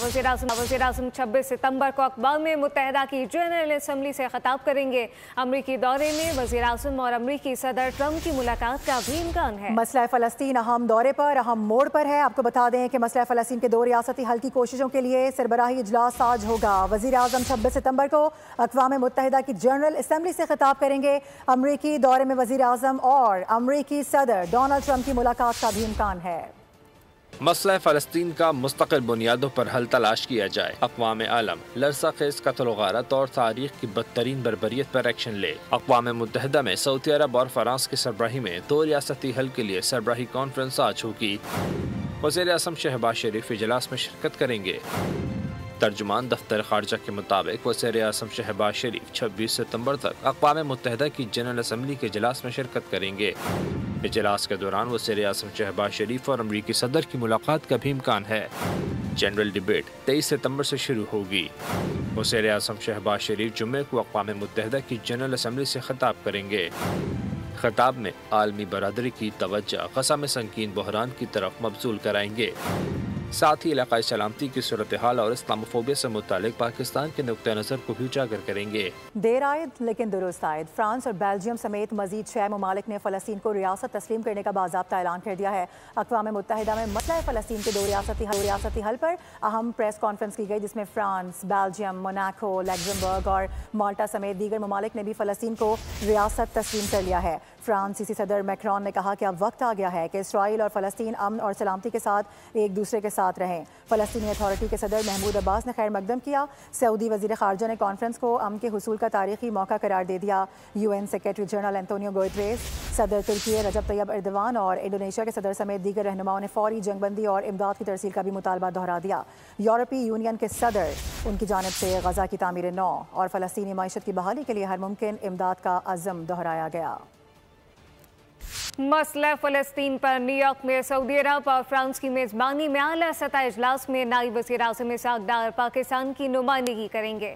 वज़ीर-ए-आज़म 26 सितंबर को अक़वाम मुत्तहिदा की जनरल असम्बली से खिताब करेंगे। अमरीकी दौरे में वज़ीर-ए-आज़म और अमरीकी सदर ट्रंप की मुलाकात का भी इम्कान है। मसला फ़लस्तीन अहम दौरे पर, अहम मोड़ पर है। आपको बता दें कि मसला फ़लस्तीन के 2 रियासती हल की कोशिशों के लिए सरबराही इजलास आज होगा। वज़ीर-ए-आज़म 26 सितंबर को अक़वाम मुत्तहिदा की जनरल असम्बली से खिताब करेंगे। अमरीकी दौरे में वज़ीर-ए-आज़म और अमरीकी सदर डोनाल्ड ट्रंप की मुलाकात का भी इम्कान है। मसला फ़लस्तीन का मुस्तक़िल बुनियादों पर हल तलाश किया जाए। अक़वाम आलम लरसा खेज़ कत्ल गारत और तारीख की बदतरीन बर्बरियत पर एक्शन ले। अक़वाम मुत्तहिदा में सऊदी अरब और फ्रांस की सरबराही में 2 रियासती हल के लिए सरबराही कॉन्फ्रेंस आज होगी। वज़ीर-ए-आज़म शहबाज शरीफ इजलास में शिरकत करेंगे। तर्जुमान दफ्तर खारजा के मुताबिक वज़ीर-ए-आज़म शहबाज शरीफ 26 सितंबर तक अक़वाम मुत्तहिदा की जनरल असम्बली के इजलास में शिरकत करेंगे। इजलास के दौरान वज़ीर-ए-आज़म शहबाज शरीफ और अमरीकी सदर की मुलाकात का भी इम्कान है। जनरल डिबेट 23 सितंबर से शुरू होगी। वज़ीर-ए-आज़म शहबाज शरीफ जुम्मे को अक़वाम मुत्तहिदा की जनरल असम्बली से खिताब करेंगे। खिताब में आलमी बरादरी की तवज्जो गज़ा में संगीन बहरान की तरफ मबज़ूल कराएंगे। साथ ही इलाक़ाई सलामती की सूरत हाल और इस्लामोफोबिया से मुतालिक पाकिस्तान के नुक्ता नज़र को भी उजागर करेंगे। देर आयद लेकिन दुरुस्त आयद। फ्रांस और बेल्जियम समेत मजीद 6 ममालिक ने फ़लस्तीन को रियासत तस्लीम करने का बाज़ाब्ता ऐलान कर दिया है। अक़वाम मुत्तहिदा में मसला फ़लस्तीन के 2 रियासती हल पर अहम प्रेस कॉन्फ्रेंस की गई, जिसमें फ्रांस, बेल्जियम, मोनाको, लग्जमबर्ग और माल्टा समेत दीगर ममालिक ने भी फ़लस्तीन को रियासत तस्लीम कर लिया है। फ्रांसीसी सदर मैक्रोन ने कहा कि अब वक्त आ गया है कि इसराइल और फ़लस्तीन अमन और सलामती के साथ एक दूसरे के साथ रहें। फ़लस्तीनी अथॉरिटी के सदर महमूद अब्बास ने खैर मकदम किया। सऊदी वज़ीर ख़ारजा ने कॉन्फ्रेंस को अमन के हुसूल का तारीखी मौका करार दे दिया। UN secretary general Antonio Guterres, सदर तुर्की रजब तैयब एर्दोगान और इंडोनेशिया के सदर समेत दीगर रहनुमाओं ने फौरी जंगबंदी और इमदाद की तरसील का भी मुतालबा दोहरा दिया। यूरोपीय यूनियन के सदर उनकी जानिब से गज़ा की तामीर नौ और फ़लस्तीनी मईशत की बहाली के लिए हर मुमकिन इमदाद का अज़्म दोहराया गया। मसला फ़लस्तीन पर न्यूयॉर्क में सऊदी अरब और फ्रांस की मेज़बानी में आला सतह इजलास में नायब वज़ीर-ए-आज़म इसहाक़ डार पाकिस्तान की नुमाइंदगी करेंगे।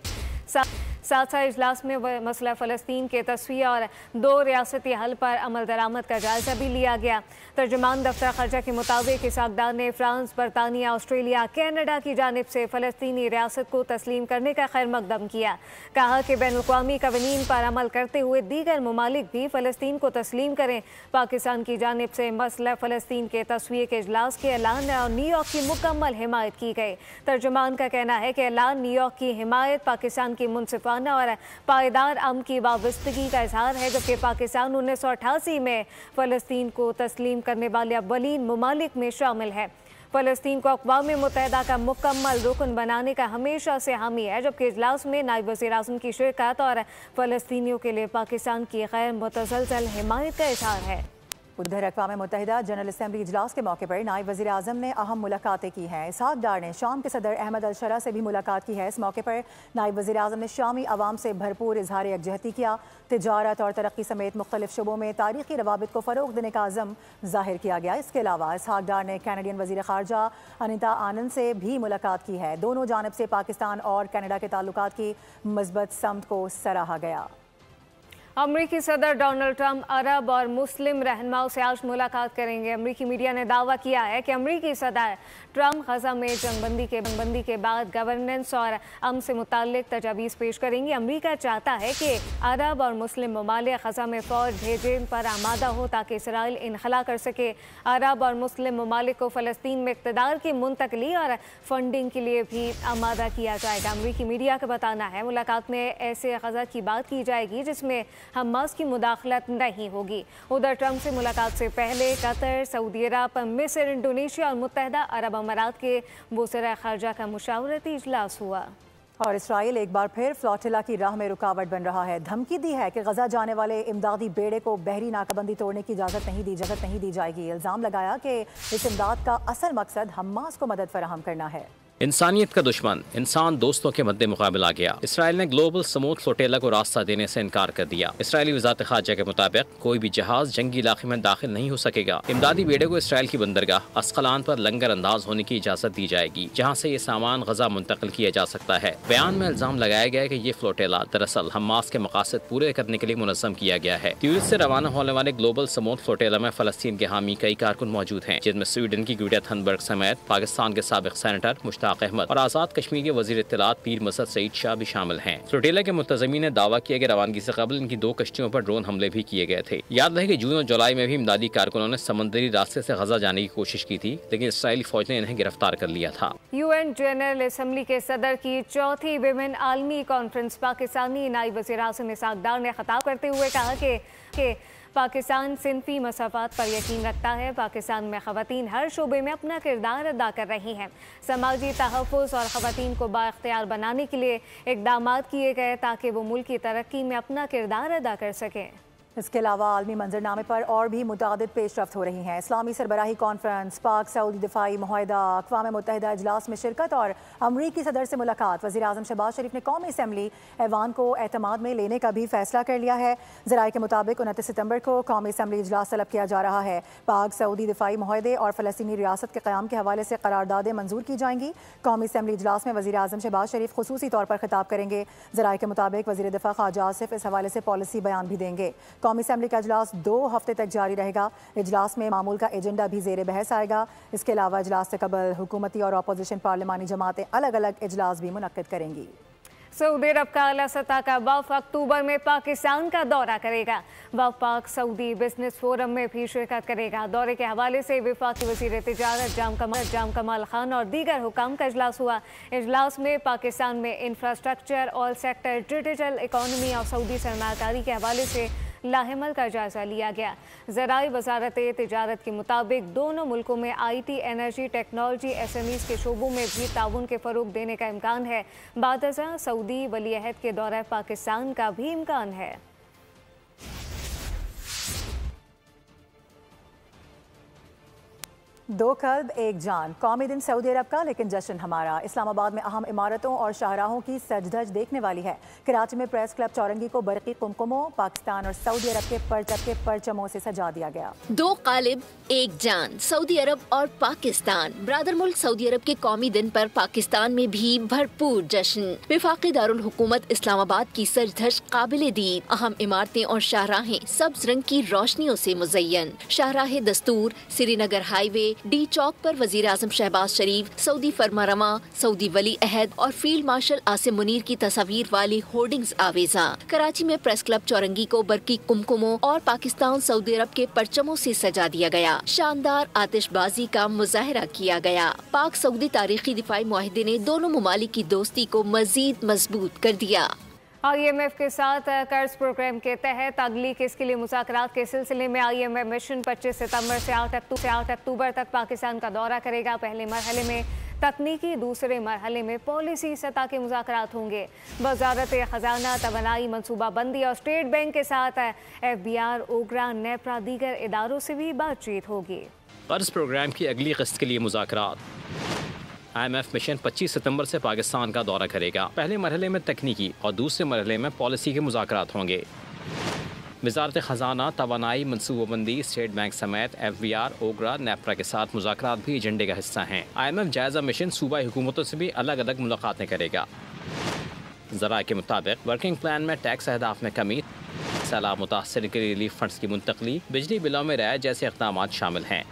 साथ इजलास में मसला फ़लस्तीन के तस्वीर और 2 रियासती हल पर अमल दरामद का जायज़ा भी लिया गया। तर्जुमान दफ्तर खर्चा के मुताबिक इसहाक़ डार ने फ्रांस, बरतानिया, ऑस्ट्रेलिया, कनाडा की जानिब से फ़लस्तीनी रियासत को तस्लीम करने का खैर मकदम किया। कहा कि बैनुल-अक़वामी क़वानीन पर अमल करते हुए दीगर ममालिक भी फ़लस्तीन को तस्लीम करें। पाकिस्तान की जानिब से मसला फ़लस्तीन के तस्वीर के इजलास के ऐलान और न्यूयॉर्क की मुकम्मल हिमायत की गई। तर्जुमान का कहना है कि ऐलान न्यूयॉर्क की हिमायत पाकिस्तान की मुनसिफाना और पायदार अमन की वाबस्तगी का इजहार है, जबकि पाकिस्तान 1988 में फ़लस्तीन को तस्लीम करने वाले अव्वलीन ममालिक में शामिल है। फ़लस्तीन को अक़वाम मुत्तहिदा का मुकम्मल रुकन बनाने का हमेशा से हामी है, जबकि इजलास में नायब वज़ीर-ए-आज़म की शिरकत और फ़लस्तीनियों के लिए पाकिस्तान की गैर मुतसलसल हिमायत का इजहार है। उधर अक़वाम मुत्तहिदा जनरल असम्बली इजलास के मौके पर नायब वज़ीर-ए-आज़म ने अहम मुलाकातें की हैं। इसहाक़ डार ने शाम के सदर अहमद अल-शरा से भी मुलाकात की है। इस मौके पर नायब वज़ीर-ए-आज़म ने शामी अवाम से भरपूर इजहार यकजहती किया। तिजारत और तरक्की समेत मुख्तलिफ शुबों में तारीखी रवाबित को फ़रोग़ देने का अज़म ज़ाहिर किया गया। इसके अलावा इसहाक़ डार ने कैनेडियन वज़ीर ख़ारजा अनिता आनंद से भी मुलाकात की है। दोनों जानिब से पाकिस्तान और कनाडा के ताल्लुकात की मज़बूत समत को सराहा गया। अमरीकी सदर डोनाल्ड ट्रंप अरब और मुस्लिम रहनुमाओं से आज मुलाकात करेंगे। अमरीकी मीडिया ने दावा किया है कि अमरीकी सदर ट्रंप गज़ा में जंगबंदी के बाद गवर्नेंस और अमन से मुताल्लिक तजावीज़ पेश करेंगे। अमरीका चाहता है कि अरब और मुस्लिम ममालिक गज़ा में फ़ौज भेजने पर आमादा हो ताकि इसराइल इनखला कर सके। अरब और मुस्लिम ममालिक को फ़लस्तीन में इक़्तिदार की मुंतकली और फंडिंग के लिए भी आमादा किया जाएगा। अमरीकी मीडिया का बताना है मुलाकात में ऐसे गज़ा की बात की जाएगी जिसमें हमास की मुदाखलत नहीं होगी। उधर ट्रंप से मुलाकात से पहले कतर, सऊदी अरब, मिस्र, इंडोनेशिया और मुत्तहिदा अरब अमारात के वज़ीर ख़ारजा का मुशावरती इजलास हुआ। और इसराइल एक बार फिर फ्लोटिला की राह में रुकावट बन रहा है। धमकी दी है कि गजा जाने वाले इमदादी बेड़े को बहरी नाकाबंदी तोड़ने की इजाज़त नहीं दी जाएगी। इल्ज़ाम लगाया कि इस इमदाद का असल मकसद हमास को मदद फराहम करना है। इंसानियत का दुश्मन इंसान दोस्तों के मद्दे मुकाबला आ गया। इसराइल ने ग्लोबल समूथ फ्लोटेला को रास्ता देने से इनकार कर दिया। इसराइली वज़ारत ख़ारजा के मुताबिक कोई भी जहाज जंगी इलाके में दाखिल नहीं हो सकेगा। इमदादी बेड़े को इसराइल की बंदरगाह अस्कलान पर लंगर अंदाज होने की इजाज़त दी जाएगी, जहाँ से ये सामान गजा मुंतकिल किया जा सकता है। बयान में इल्ज़ाम लगाया गया कि ये फ्लोटेला दरअसल हमास के मकासद पूरे करने के लिए मुनज़्ज़म किया गया है। ट्यूनिस से रवाना होने वाले ग्लोबल समूथ फ्लोटेला में फ़लस्तीन के हामी कई कारकुन मौजूद हैं, जिनमें स्वीडन की ग्रेटा थनबर्ग समेत पाकिस्तान के साबिक़ सेनेटर मुश्ताक अहमद और आज़ाद कश्मीर के वज़ीर इत्तलात पीर मसद सईद शाह भी शामिल हैं। फ्लोटिला के मुंतज़मीन ने दावा किया कि रवानगी से कबल इनकी 2 कश्तियों पर ड्रोन हमले भी किए गए थे। याद रहे कि जून और जुलाई में भी इमदादी कारकुनों ने समंदरी रास्ते से गजा जाने की कोशिश की थी, लेकिन इसराइली फौज ने इन्हें गिरफ्तार कर लिया था। UN जनरल असम्बली के सदर की 4थी विमेन आलमी कॉन्फ्रेंस पाकिस्तानी नायब वज़ीर आज़म इसहाक डार ने खिताब करते हुए कहा कि पाकिस्तान सिनफी मसाफात पर यकीन रखता है। पाकिस्तान में ख़वातीन हर शोबे में अपना किरदार अदा कर रही हैं। समाजी तहफ़्फ़ुज़ और ख़वातीन को बाइख्तियार बनाने के लिए इक़दाम किए गए ताकि वो मुल्क की तरक्की में अपना किरदार अदा कर सकें। इसके अलावा आलमी मंजरनामे पर और भी मुतादिद पेशरफ्त हो रही हैं। इस्लामी सरबराही कॉन्फ्रेंस, पाक सऊदी दिफाई मुआहदा, अक़वाम मुत्तहिदा इजलास में शिरकत और अमरीकी सदर से मुलाकात। वज़ीर आज़म शहबाज शरीफ ने कौमी असम्बली ऐवान को एतमाद में लेने का भी फैसला कर लिया है। ज़राए के मुताबिक 29 सितंबर को कौमी असम्बली इजलास तलब किया जा रहा है। पाक सऊदी दिफाई मुआहदे और फ़लस्तीनी रियासत के क़याम के हवाले से करारदादें मंजूर की जाएंगी। कौमी असम्बली इजलास में वज़ीर आज़म शहबाज शरीफ खुसूसी तौर पर खिताब करेंगे। ज़राए के मुताबिक वज़ीर दिफा ख्वाजा आसिफ इस हवाले से पॉलिसी बयान भी देंगे। कौमी असम्बली का इजलास 2 हफ्ते तक जारी रहेगा। इजलास में मामूल का एजेंडा भी ज़ेर बहस आएगा। इसके अलावा इजलास से कबल हुकूमती और अपोजिशन पार्लिमानी जमातें अलग अलग इजलास भी मुनक्किद करेंगी। सऊदी अरब का आला सतह का वफ़द अक्टूबर में पाकिस्तान का दौरा करेगा। वफ़द पाक सऊदी बिजनेस फोरम में भी शिरकत करेगा। दौरे के हवाले से वफाकी वज़ीर तिजारत जाम कमाल खान और दीगर हुकाम का इजलास हुआ। इजलास में पाकिस्तान में infrastructure, oil sector, digital economy और सऊदी सरमायाकारी के हवाले से लाहेमल का जायजा लिया गया। ज़राई वजारत तिजारत के मुताबिक दोनों मुल्कों में IT, एनर्जी, टेक्नोलॉजी, SMEs के शोबों में भी ताउन के फ़रोग देने का इम्कान है। बादशाह सऊदी वली अहद के दौरे पाकिस्तान का भी इम्कान है। 2 कल्ब 1 जान, कौमी दिन सऊदी अरब का लेकिन जश्न हमारा। इस्लामाबाद में अहम इमारतों और शाहराहों की सजधज देखने वाली है। कराची में प्रेस क्लब चौरंगी को बरकी कुमकुमों, पाकिस्तान और सऊदी अरब के परचमों से सजा दिया गया। 2 कालिब 1 जान, सऊदी अरब और पाकिस्तान। ब्रादर मुल्क सऊदी अरब के कौमी दिन पर पाकिस्तान में भी भरपूर जश्न। वफाकी दारुल हुकूमत इस्लामाबाद की सजधज काबिले दीद, अहम इमारतें और शाहराहें सब्ज रंग की रोशनियों से मुज़य्यन। शाहराह दस्तूर, श्रीनगर हाईवे, डी चौक पर वज़ीर आज़म शहबाज शरीफ, सऊदी फरमारवा, सऊदी वली अहद और फील्ड मार्शल आसिम मुनीर की तस्वीर वाली होर्डिंग्स आवेजा। कराची में प्रेस क्लब चौरंगी को बरकी कुमकुमों और पाकिस्तान सऊदी अरब के परचमों से सजा दिया गया। शानदार आतिशबाजी का मुजाहरा किया गया। पाक सऊदी तारीखी दिफाई मुआहदे ने दोनों ममालिक की दोस्ती को मजीद मजबूत कर दिया। IMF के साथ कर्ज प्रोग्राम के तहत अगली किस्त के लिए मुज़ाकरात के सिलसिले में IMF मिशन 25 सितंबर से 8 अक्टूबर तक पाकिस्तान का दौरा करेगा। पहले मरहले में तकनीकी, दूसरे मरहले में पॉलिसी सतह के मुज़ाकरात होंगे। वज़ारत ख़जाना, तवानाई, मनसूबाबंदी और स्टेट बैंक के साथ FBR, ओगरा, नेपरा, दीगर इदारों से भी बातचीत होगी। कर्ज प्रोग्राम की अगली किस्त के लिए मुज़ाकरात। IMF मिशन 25 सितंबर से पाकिस्तान का दौरा करेगा। पहले मरहले में तकनीकी और दूसरे मरहले में पॉलिसी के मुज़ाकरात होंगे। वज़ारत ख़जाना, तवानाई, मनसूबाबंदी, स्टेट बैंक समेत FBR, ओगरा, नेपरा के साथ मुज़ाकरात भी एजेंडे का हिस्सा हैं। IMF जायज़ा मिशन सूबाई हुकूमतों से भी अलग अलग मुलाकातें करेगा। ज़राए के मुताबिक वर्किंग प्लान में टैक्स अहदाफ में कमी, सैलाब मुतासरीन के रिलीफ फंड्स की मुंतकली, बिजली बिलों में रियायत जैसे इक़दाम शामिल हैं।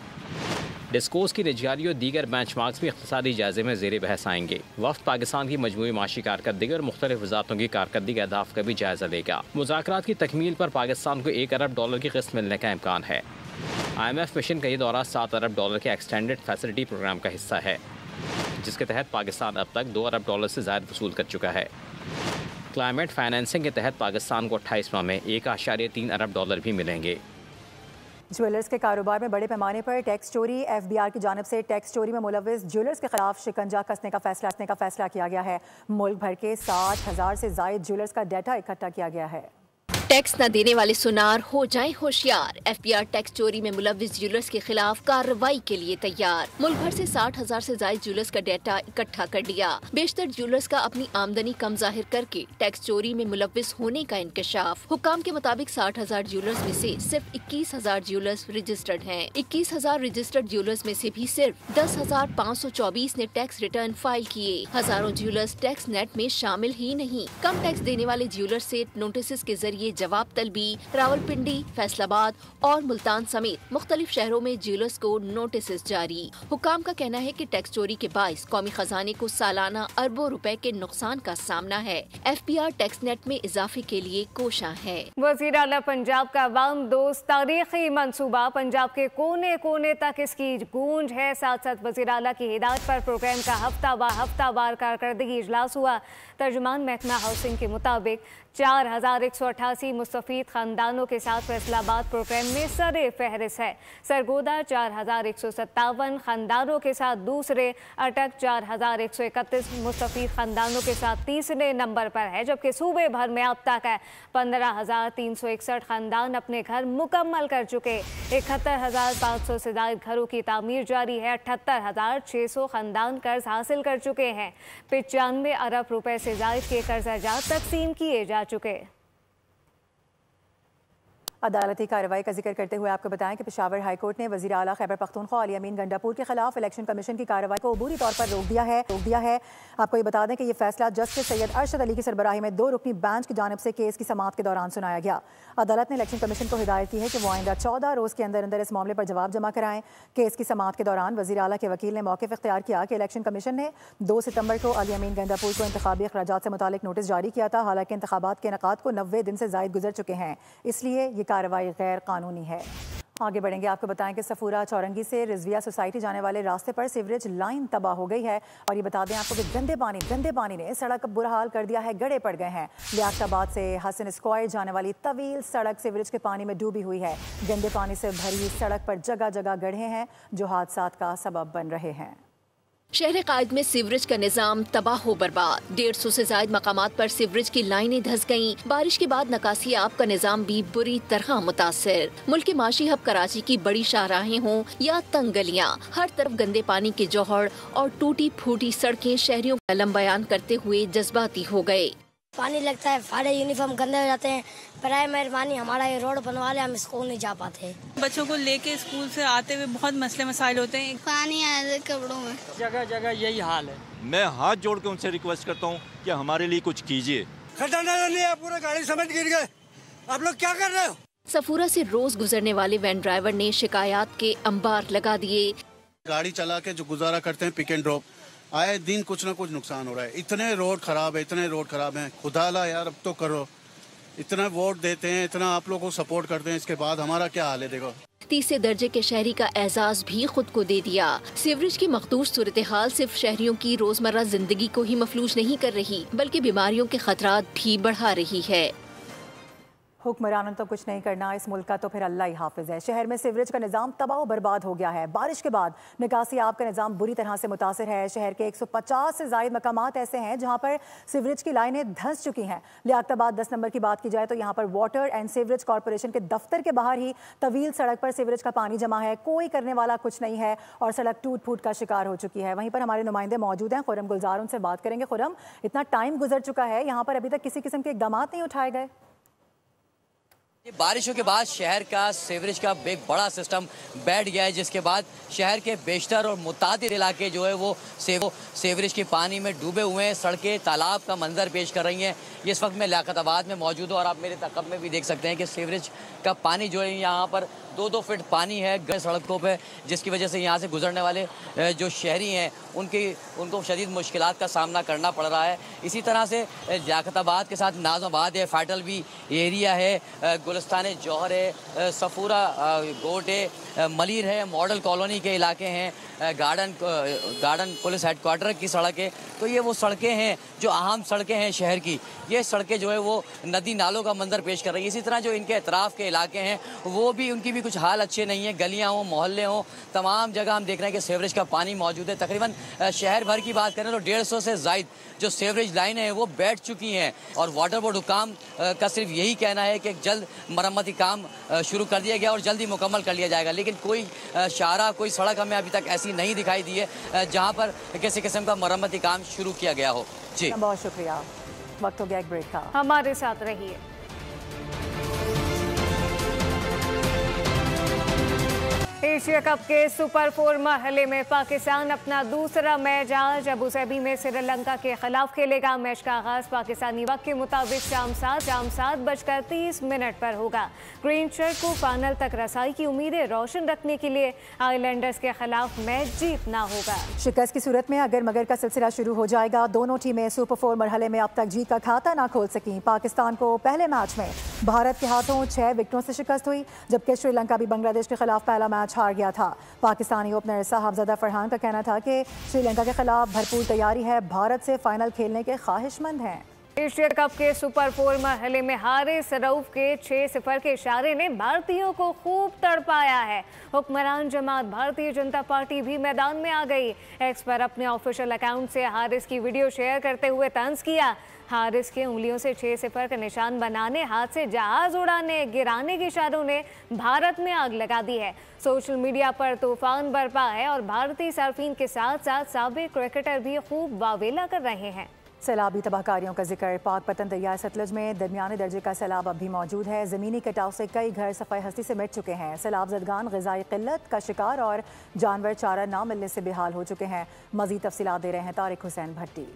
डिस्कोर्स की निजगारी और दीगर बेंचमार्क्स भी इक़्तिसादी जायजे में ज़ेर बहस आएंगे। वफ़द पाकिस्तान की मजमूई माशी कारकर्दगी और मुख्तलिफ वज़ारतों की कारकर्दगी के अहदाफ का भी जायजा लेगा। मुज़ाकरात की तकमील पर पाकिस्तान को $1 अरब की किस्त मिलने का इम्कान है। IMF मिशन का ये दौरा $7 अरब के एक्सटेंडेड फैसिलिटी प्रोग्राम का हिस्सा है, जिसके तहत पाकिस्तान अब तक $2 अरब से ज़ायद वसूल कर चुका है। क्लाइमेट फाइनेंसिंग के तहत पाकिस्तान को 28 माह में $1.3 अरब भी मिलेंगे। ज्वेलर्स के कारोबार में बड़े पैमाने पर टैक्स चोरी, FBR की जानिब से टैक्स चोरी में मुलविस ज्वेलर्स के खिलाफ शिकंजा कसने का फैसला किया गया है। मुल्क भर के 60,000 से जायद ज्वेलर्स का डाटा इकट्ठा किया गया है। टैक्स न देने वाले सुनार हो जाएं होशियार। FBR टैक्स चोरी में मुलविस ज्वेलर्स के खिलाफ कार्रवाई के लिए तैयार। मुल्क भर से 60,000 से ज्यादा ज्वेलर्स का डाटा इकट्ठा कर लिया। बेशतर ज्वेलर्स का अपनी आमदनी कम जाहिर करके टैक्स चोरी में मुलविस होने का इंकशाफ। हुकाम के मुताबिक 60,000 ज्वेलर्स में से सिर्फ 21,000 ज्वेलर्स रजिस्टर्ड हैं। 21,000 रजिस्टर्ड ज्वेलर्स में से भी सिर्फ 10,524 ने टैक्स रिटर्न फाइल किए। हजारों ज्वेलर्स टैक्स नेट में शामिल ही नहीं। कम टैक्स देने वाले ज्वेलर्स से नोटिस के जरिए जवाब तलबी रावलपिंडी, फैसलाबाद और मुल्तान समेत मुख्तलिफ शहरों में ज्वेलर्स को नोटिस जारी। हुकाम का कहना है कि टैक्स चोरी के बाइस कौमी खजाने को सालाना अरबों रुपए के नुकसान का सामना है। FPR टैक्स नेट में इजाफे के लिए कोशां है। वज़ीर आला पंजाब का अवाम दोस्त तारीखी मंसूबा, पंजाब के कोने कोने तक इसकी गूंज है। साथ साथ वज़ीर आला की हिदायत पर प्रोग्राम का हफ्तावार कारकर्दगी इजलास हुआ। तर्जुमान महकमा हाउसिंग के मुताबिक 4188 मुस्तफीद खानदानों के साथ फैसलाबाद प्रोग्राम में सरे फहरिस्त है। सरगोदा 4157 खानदानों के साथ दूसरे, अटक 4131 मुस्तफीद खानदानों के साथ तीसरे नंबर पर है, जबकि सूबे भर में अब तक 15,361 खानदान अपने घर मुकम्मल कर चुके। 71,500 से ज़ायद घरों की तामीर जारी है। 78,600 खानदान कर्ज हासिल कर चुके हैं। 95 अरब रुपए से ज़ायद के कर्जाजात तकसीम किए जा चुके। अदालती कार्रवाई का जिक्र करते हुए आपको बताएं कि पेशावर हाई कोर्ट ने वज़ीर आला खैबर पख्तूनख्वा अली अमीन गंडापुर के खिलाफ इलेक्शन कमीशन की कार्रवाई को अबूरी तौर पर रोक दिया है। आपको ये बता दें कि ये फैसला जस्टिस सैयद अरशद अली की सरबराही में 2 रुकनी बेंच की जानिब से केस की समाअत के दौरान सुनाया गया। अदालत ने इलेक्शन कमीशन को हिदायत की है कि वो आइंदा 14 रोज़ के अंदर इस मामले पर जवाब जमा कराएं। केस की समाअत के दौरान वज़ीर आला के वकील ने मौक़िफ़ इख्तियार किया कि इलेक्शन कमीशन ने 2 सितंबर को अली अमीन गंडापुर को इंतखाबी अखराजात से मुतालिक नोटिस जारी किया था। हालांकि इंतखाबात के इनेकाद को 90 दिन से ज़ायद गुजर चुके हैं, इसलिए ये कार्रवाई गैर कानूनी है। आगे बढ़ेंगे, आपको बताएं कि सफूरा चौरंगी से रिजविया सोसाइटी जाने वाले रास्ते पर सीवरेज लाइन तबाह हो गई है। और ये बता दें आपको कि गंदे पानी ने सड़क का बुरा हाल कर दिया है, गड्ढे पड़ गए हैं। लियाकताबाद से हसन स्क्वायर जाने वाली तवील सड़क सीवरेज के पानी में डूबी हुई है। गंदे पानी से भरी सड़क पर जगह जगह गड्ढे हैं जो हादसात का सबब बन रहे हैं। शहर कायद में सीवरेज का निजाम तबाह बर्बाद। 150 से ज्यादा मकामात पर सीवरेज की लाइनें धंस गयीं। बारिश के बाद नकासी आब का निजाम भी बुरी तरह मुतासिर। मुल्क के माशी हब कराची की बड़ी शाहराहें हों या तंग गलियां, हर तरफ गंदे पानी के जौहर और टूटी फूटी सड़कें शहरियों का अलम बयान करते हुए जज्बाती हो गए। पानी लगता है, सारे यूनिफॉर्म गंदे हो जाते हैं। बराए मेहरबानी हमारा ये रोड बनवा ले, हम स्कूल नहीं जा पाते। बच्चों को लेके स्कूल से आते हुए बहुत मसले मसाइल होते हैं। पानी आ जाए कपड़ों में, जगह जगह यही हाल है। मैं हाथ जोड़ के उनसे रिक्वेस्ट करता हूँ कि हमारे लिए कुछ कीजिए। खड्डा नहीं है, पूरा गाड़ी समेत गिर गए। आप लोग क्या कर रहे हो? सफूरा से रोज गुजरने वाले वैन ड्राइवर ने शिकायत के अंबार लगा दिए। गाड़ी चला के जो गुजारा करते हैं पिक एंड ड्रॉप, आए दिन कुछ न कुछ नुकसान हो रहा है। इतने रोड खराब है, खुदाला यार अब तो करो। इतना वोट देते हैं, इतना आप लोगों को सपोर्ट करते हैं, इसके बाद हमारा क्या हाल है देखो। तीसरे दर्जे के शहरी का एजाज भी खुद को दे दिया। सीवरेज की मखदूश सूरत हाल सिर्फ शहरियों की रोजमर्रा जिंदगी को ही मफलूज नहीं कर रही, बल्कि बीमारियों के खतरात भी बढ़ा रही है। हुक्मरानों तो कुछ नहीं करना, इस मुल्क का तो फिर अल्लाह ही हाफिज है। शहर में सीवरेज का निज़ाम तबाह बर्बाद हो गया है। बारिश के बाद निकासी आब का निज़ाम बुरी तरह से मुतासिर है। शहर के 150 से ज़ायद मकामात ऐसे हैं जहां पर सीवरेज की लाइनें धंस चुकी हैं। लियाकताबाद 10 नंबर की बात की जाए तो यहाँ पर वाटर एंड सीवरेज कॉरपोरेशन के दफ्तर के बाहर ही तवील सड़क पर सीवरेज का पानी जमा है, कोई करने वाला कुछ नहीं है और सड़क टूट फूट का शिकार हो चुकी है। वहीं पर हमारे नुमाइंदे मौजूद हैं, खुरम गुलजार, उनसे बात करेंगे। खुरम, इतना टाइम गुजर चुका है, यहाँ पर अभी तक किसी किस्म के इक़दाम नहीं उठाए गए? बारिशों के बाद शहर का सीवरेज का एक बड़ा सिस्टम बैठ गया है, जिसके बाद शहर के बेशतर और मुतादिद इलाके जो है वो सीवरेज के पानी में डूबे हुए हैं। सड़कें तालाब का मंजर पेश कर रही हैं। इस वक्त मैं लियाकताबाद में मौजूद हूँ और आप मेरे तकब में भी देख सकते हैं कि सीवरेज का पानी जो है यहाँ पर 2-2 फीट पानी है सड़कों पे, जिसकी वजह से यहाँ से गुजरने वाले जो शहरी हैं उनको शदीद मुश्किलात का सामना करना पड़ रहा है। इसी तरह से लियाकताबाद के साथ नाज़माबाद है, फैटल भी एरिया है, गुलिस्तान जौहर है, सफूरा गोट है, मलिर है, मॉडल कॉलोनी के इलाके हैं, गार्डन पुलिस हेडक्वार्टर की सड़क है। तो ये वो सड़कें हैं जो अहम सड़कें हैं शहर की। ये सड़कें जो है वो नदी नालों का मंजर पेश कर रही है। इसी तरह जो इनके अतराफ़ के इलाके हैं वो भी, उनकी भी कुछ हाल अच्छे नहीं है। गलियाँ हों, मोहल्ले हों, तमाम जगह हम देख रहे हैं कि सीवरेज का पानी मौजूद है। तकरीबन शहर भर की बात करें तो 150 से ज़ायद जो सीवरेज लाइनें हैं वो बैठ चुकी हैं और वाटर बोर्ड हुकाम का सिर्फ यही कहना है कि जल्द मरम्मती काम शुरू कर दिया गया और जल्द ही मुकम्मल कर लिया जाएगा। लेकिन कोई शाहरा, कोई सड़क हमें अभी तक ऐसी नहीं दिखाई दी है जहाँ पर किसी किस्म का मरम्मती काम शुरू किया गया हो। जी बहुत शुक्रिया। वक्त हो गया एक ब्रेक का, हमारे साथ रहिए। एशिया कप के सुपर 4 मरहले में पाकिस्तान अपना दूसरा मैच आज अबू धाबी में श्रीलंका के खिलाफ खेलेगा। मैच का आगाज पाकिस्तानी वक्त के मुताबिक शाम 7:30 पर होगा। ग्रीन शर्ट को फाइनल तक रसाई की उम्मीदें रोशन रखने के लिए आइलैंडर्स के खिलाफ मैच जीतना होगा। शिकस्त की सूरत में अगर मगर का सिलसिला शुरू हो जाएगा। दोनों टीमें सुपर 4 मरहले में अब तक जीत का खाता ना खोल सकी। पाकिस्तान को पहले मैच में भारत के हाथों 6 विकेटों से शिकस्त हुई, जबकि श्रीलंका भी बांग्लादेश के खिलाफ पहला मैच हार गया था। पाकिस्तानी ओपनर साहबजादा फरहान का कहना था कि श्रीलंका के खिलाफ भरपूर तैयारी है, भारत से फाइनल खेलने के ख्वाहिशमंद हैं। एशिया कप के सुपर 4 मरहले में हारिस रऊफ के 6-0 के इशारे ने भारतीयों को खूब तड़पाया है। हुक्मरान जमात भारतीय जनता पार्टी भी मैदान में आ गई। एक्स पर अपने ऑफिशियल अकाउंट से हारिस की वीडियो शेयर करते हुए तंज किया। हारिस के उंगलियों से 6-0 का निशान बनाने, हाथ से जहाज उड़ाने, गिराने के इशारों ने भारत में आग लगा दी है। सोशल मीडिया पर तूफान बरपा है और भारतीय सार्फिन के साथ साथ साबिक क्रिकेटर भी खूब वावेला कर रहे हैं। सैलाबी तबाहकारियों का जिक्र। पाकपतन दरिया सतलुज में दरमियाने दर्जे का सैलाब अब भी मौजूद है। ज़मीनी कटाव से कई घर सफ़ाई हस्ती से मिट चुके हैं। सैलाब ज़दगान ग़िज़ाई क़िल्लत का शिकार और जानवर चारा ना मिलने से बेहाल हो चुके हैं। मज़ीद तफ़सीलात दे रहे हैं तारिक हुसैन भट्टी।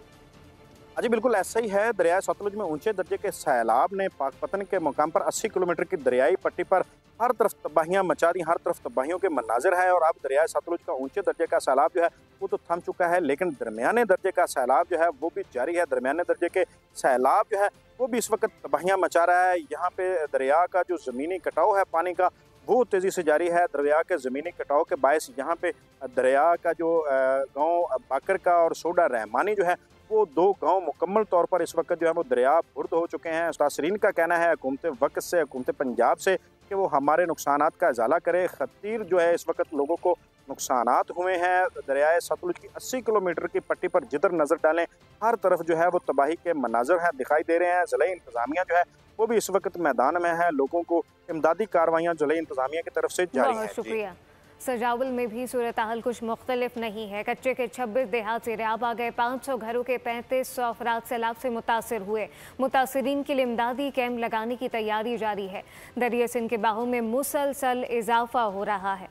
जी बिल्कुल ऐसा ही है। दरियाए सतलुज में ऊंचे दर्जे के सैलाब ने पाकपतन के मुकाम पर 80 किलोमीटर की दरियाई पट्टी पर हर तरफ तबाहियां मचा दी, हर तरफ तबाहियों के मनाजिर है। और अब दरियाए सतलुज का ऊंचे दर्जे का सैलाब जो है वो तो थम चुका है, लेकिन दरमियाने दर्जे का सैलाब जो है वो भी जारी है। दरमियाने दर्जे के सैलाब जो है वो भी इस वक्त तबाहियां मचा रहा है। यहाँ पे दरिया का जो ज़मीनी कटाव है पानी का वो तेज़ी से जारी है। दरिया के ज़मीनी कटाव के बायस यहाँ पे दरिया का जो गाँव बाकर का और सोडा रहमानी जो है वो 2 गांव मुकम्मल तौर पर इस वक्त जो है वो दरिया बुर्द हो चुके हैं। मुतासरीन का कहना है हुकूमत वक्त से, हुकूमत पंजाब से कि वो हमारे नुकसानात का इजाला करे। खतीर जो है इस वक्त लोगों को नुकसानात हुए हैं। दरियाए सतलुज की 80 किलोमीटर की पट्टी पर जिधर नज़र डालें हर तरफ जो है वो तबाही के मनाजर हैं दिखाई दे रहे हैं। ज़िले इंतज़ामिया जो है वो भी इस वक्त मैदान में है। लोगों को इमदादी कार्रवाइयाँ ज़िले इंतज़ामिया की तरफ से जारी हैं। शुक्रिया। सजावल में भी सूरत हाल कुछ मुख्तलिफ नहीं है। कच्चे के 26 देहात से रैब आ गए। 500 घरों के 3500 अफराद सैलाब से मुतासर हुए। मुतासरीन के लिए इमदादी कैंप लगाने की तैयारी जारी है। दरिया सिंध के बाहों में मुसलसल इजाफा हो रहा है।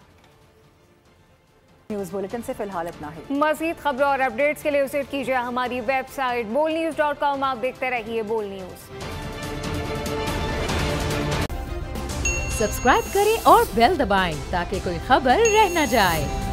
न्यूज़ बुलेटिन से फिलहाल इतना ही। मज़ीद खबरों और अपडेट्स के लिए विजिट कीजिए हमारी वेबसाइट bolnews.com। आप देखते रहिए बोल न्यूज़। सब्सक्राइब करें और बेल दबाएं ताकि कोई खबर रह न जाए।